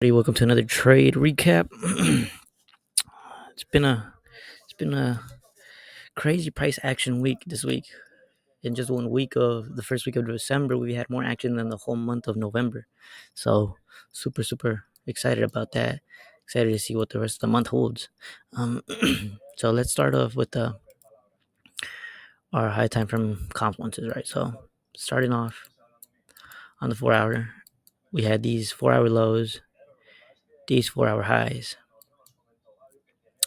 Welcome to another trade recap. it's been a crazy price action week this week. In just 1 week of the first week of December, we had more action than the whole month of November. So super excited about that. Excited to see what the rest of the month holds. Um, so let's start off with our high time frame confluences, right? So starting off on the 4 hour, we had these 4 hour lows, these 4 hour highs,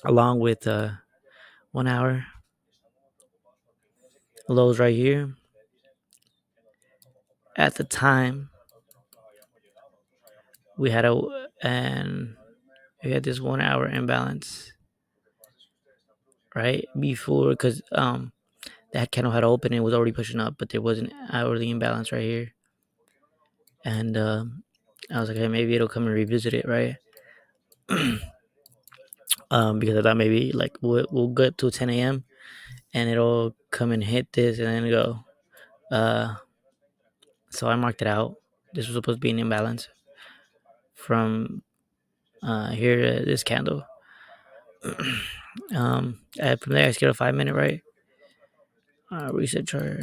along with 1 hour lows right here. At the time, we had this 1 hour imbalance right before, because that candle had opened and was already pushing up, but there was an hourly imbalance right here, and I was like, hey, maybe it'll come and revisit it, right? Because I thought maybe like we'll get to 10 a.m. and it'll come and hit this and then go. So I marked it out. This was supposed to be an imbalance from here to this candle. From there, I skipped a 5 minute, right? Reset chart.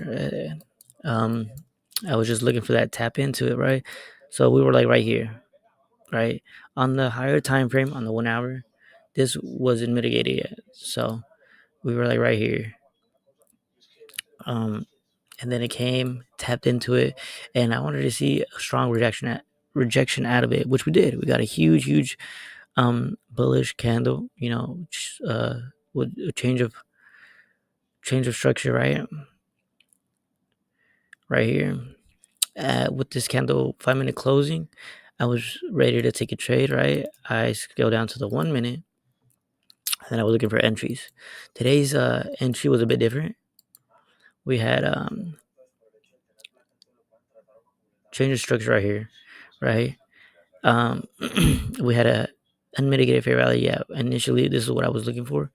I was just looking for that tap into it, right? So we were like right here, right? On the higher time frame, on the 1 hour, this wasn't mitigated yet. So we were like right here. And then it came, tapped into it, and I wanted to see a strong rejection out of it, which we did. We got a huge bullish candle, with a change of structure, right? Right here. With this candle 5 minute closing, I was ready to take a trade, right? I scaled down to the 1 minute, and then I was looking for entries. Today's entry was a bit different. We had change of structure right here, right? We had a unmitigated fair value. Yeah, initially this is what I was looking for. I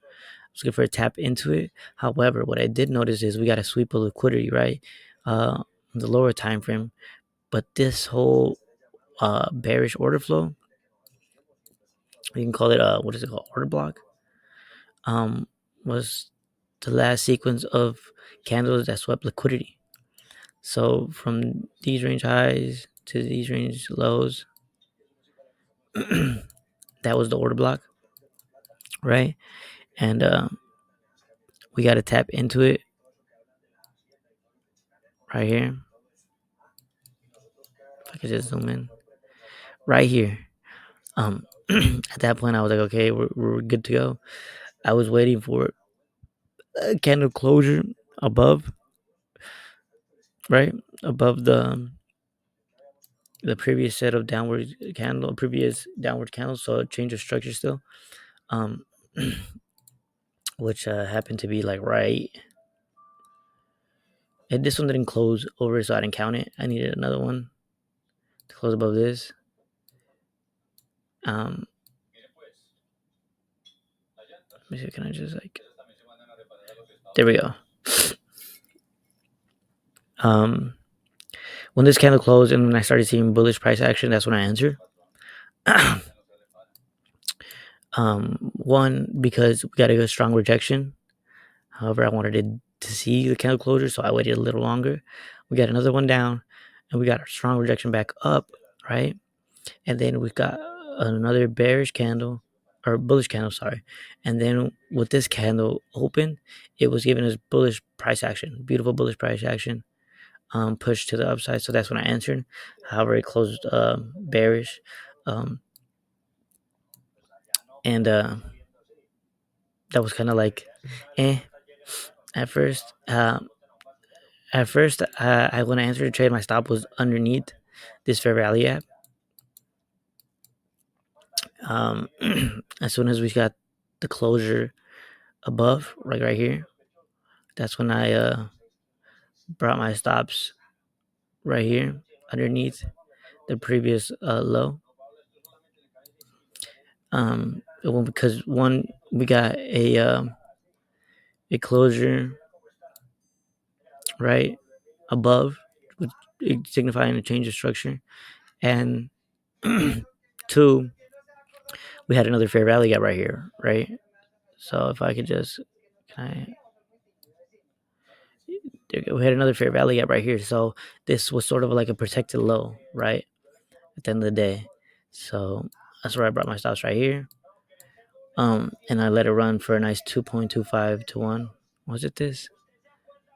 was looking for a tap into it. However, what I did notice is we got a sweep of liquidity, right? The lower time frame, but this whole bearish order flow, you can call it what is it called, order block, was the last sequence of candles that swept liquidity. So from these range highs to these range lows, that was the order block, right? And we got to tap into it right here. If I could just zoom in, right here. At that point, I was like, okay, we're good to go. I was waiting for a candle closure above, right, above the previous set of previous downward candles, so a change of structure still, um, which happened to be like right. And this one didn't close over, so I didn't count it. I needed another one to close above this. Let me see, can I just like? There we go. When this candle closed and when I started seeing bullish price action, that's when I answered. One, because we got a good strong rejection. However, I wanted to see the candle closure, so I waited a little longer. We got another one down, and we got a strong rejection back up, right? And then we got another bearish candle, or bullish candle, sorry. And then with this candle open, it was giving us bullish price action, beautiful bullish price action, pushed to the upside. So that's when I answered. However, it closed bearish, and that was kind of like, eh. At first, I when I entered the trade, my stop was underneath this fair value app. As soon as we got the closure above, like right here, that's when I brought my stops right here underneath the previous low. Because one, we got a closure right above, signifying a change of structure, and to two, we had another fair value gap right here, right? So if I could just, can we had another fair value gap right here. So this was sort of like a protected low, right? At the end of the day. So that's where I brought my stops right here. And I let it run for a nice 2.25 to 1. Was it this?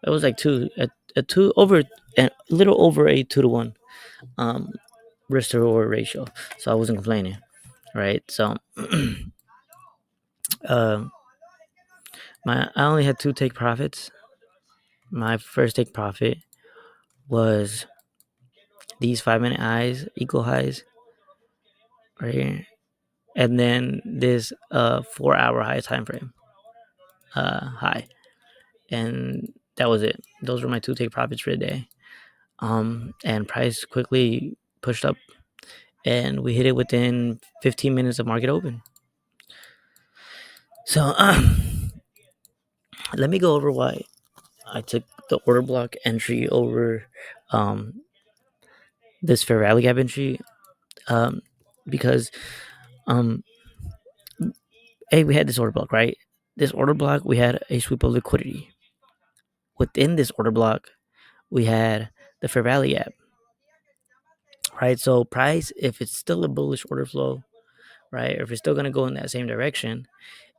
It was like a two over, a little over a 2 to 1 um risk to reward ratio. So I wasn't complaining, right? So um I only had two take profits. My first take profit was these 5 minute highs, equal highs, right here, and then this 4 hour high time frame high, and that was it. Those were my two take profits for the day. And price quickly pushed up, and we hit it within 15 minutes of market open. So let me go over why I took the order block entry over this fair value gap entry, because um, hey, we had this order block, right? This order block, we had a sweep of liquidity. Within this order block, we had the fair value gap, right? So price, if it's still a bullish order flow, right, or if it's still going to go in that same direction,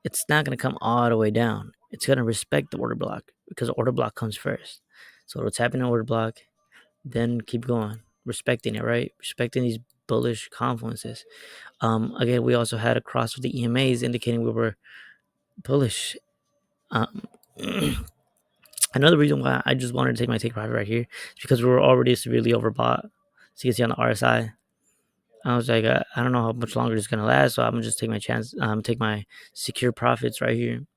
it's not going to come all the way down. It's going to respect the order block because the order block comes first. So it'll tap in the order block, then keep going, respecting it, right? Respecting these bullish confluences. Again, we also had a cross with the EMAs indicating we were bullish. Um, Another reason why I just wanted to take my take profit right here is because we were already severely overbought. So you can see on the RSI, I was like, I don't know how much longer it's gonna last, so I'm gonna just take my chance, take my secure profits right here,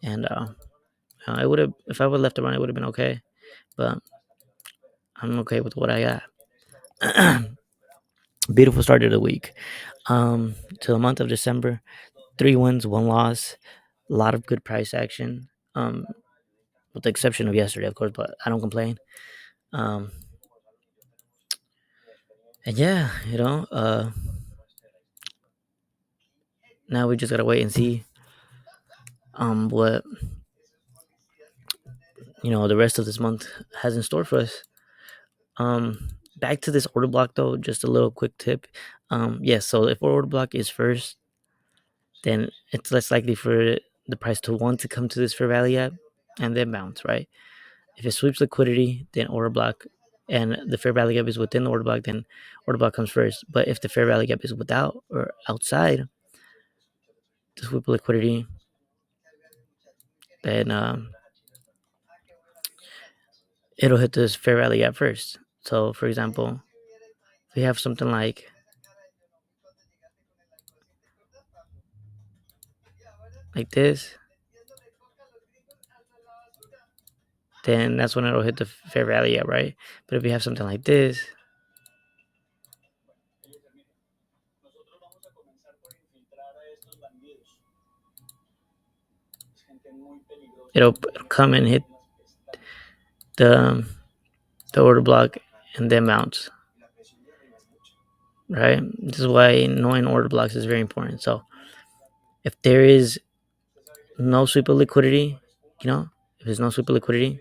and it would have, if I would have left it run, it would have been okay, but I'm okay with what I got. Beautiful start of the week. To the month of December, 3 wins, 1 loss, a lot of good price action. With the exception of yesterday, of course, but I don't complain. Um, and yeah, now we just gotta wait and see what the rest of this month has in store for us. Back to this order block though, just a little quick tip. Yes, so if order block is first, then it's less likely for the price to want to come to this fair value gap and then bounce, right? If it sweeps liquidity, then order block, and the fair value gap is within the order block, then order block comes first. But if the fair value gap is without or outside the sweep of liquidity, then it'll hit this fair value gap first. So, for example, if we have something like this, then that's when it'll hit the fair value gap, right? But if we have something like this, it'll come and hit the order block and then bounce, right? This is why knowing order blocks is very important. So if there is no sweep of liquidity, if there's no sweep of liquidity,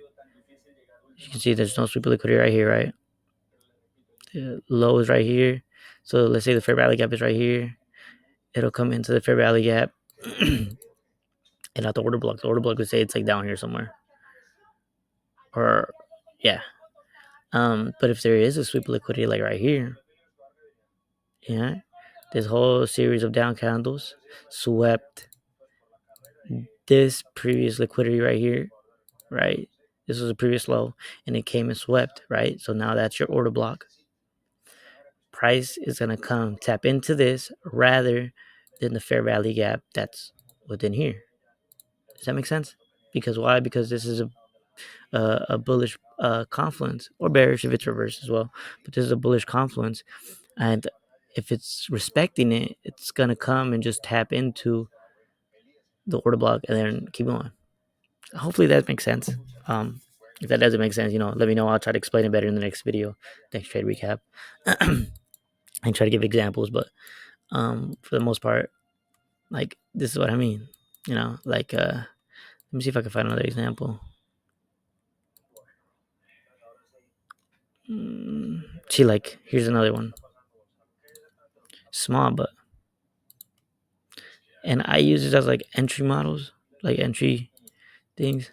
you can see there's no sweep of liquidity right here, right? The low is right here. So let's say the fair value gap is right here. It'll come into the fair value gap and not the order block. The order block would say it's like down here somewhere. Or yeah. But if there is a sweep of liquidity like right here, yeah, this whole series of down candles swept this previous liquidity right here, right? This was a previous low and it came and swept, right? So now that's your order block. Price is going to come tap into this rather than the fair value gap that's within here. Does that make sense? Because why? Because this is a bullish confluence, or bearish if it's reversed as well. But this is a bullish confluence, and if it's respecting it, it's gonna come and just tap into the order block and then keep going. Hopefully that makes sense. If that doesn't make sense, let me know. I'll try to explain it better in the next video. Next trade recap. And try to give examples, but For the most part, like this is what I mean. Like let me see if I can find another example. See, like here's another one, small, but and I use it as like entry models, like entry things.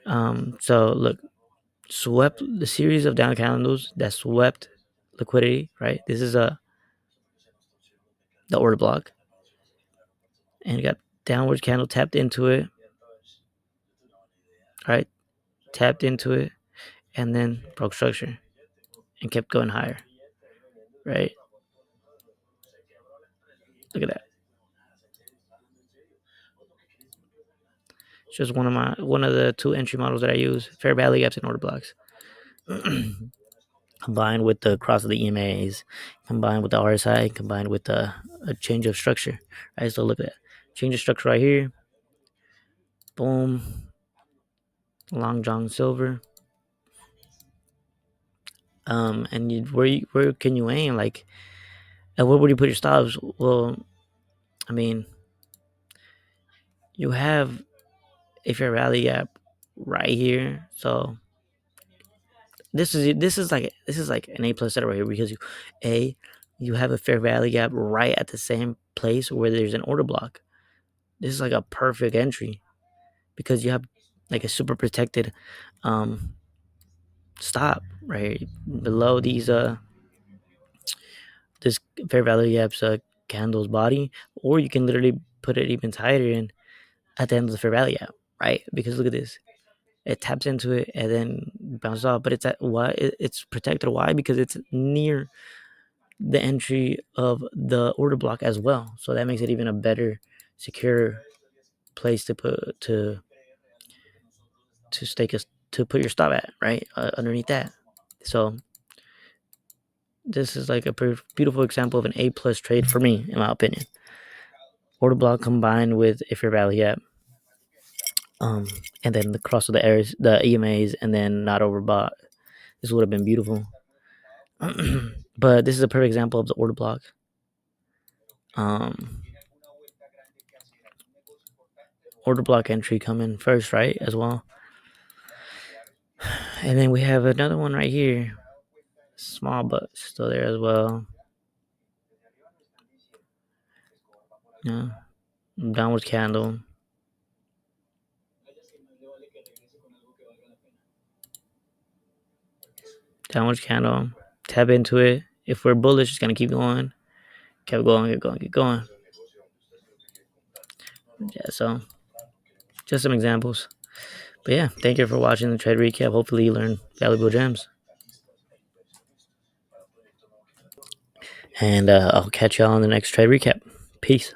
So look, swept the series of down candles that swept liquidity, right? This is the order block, and you got downward candle tapped into it, right? Tapped into it, and then broke structure and kept going higher, right? Look at that. It's just one of the two entry models that I use: fair value gaps and order blocks. Combined with the cross of the EMAs, combined with the RSI, combined with a change of structure. Right, so look at that. Change of structure right here. Boom. Long John Silver. And where can you aim? Like, and where would you put your stops? Well, I mean, you have a fair value gap right here. So this is like an A plus setup right here because you have a fair value gap right at the same place where there's an order block. This is like a perfect entry because you have like a super protected um stop right below this fair value gaps candle's body, or you can literally put it even tighter in at the end of the fair value gap, right? Because look at this, it taps into it and then bounces off, but it's at why it's protected. Why? Because it's near the entry of the order block as well, so that makes it even a better secure place to stake us to put your stop at, right? Underneath that. So this is like a beautiful example of an A plus trade for me, in my opinion. Order block combined with a fair value gap, and then the cross of the areas, the EMAs, and then not overbought. This would have been beautiful. But this is a perfect example of the order block. Um, Order block entry coming first, right? As well. And then we have another one right here. Small but still there as well. Yeah. Downward candle. Downward candle. Tap into it. If we're bullish, it's gonna keep going. Keep going, keep going, keep going. Yeah, so just some examples. But yeah, thank you for watching the trade recap. Hopefully you learned valuable gems. And I'll catch y'all on the next trade recap. Peace.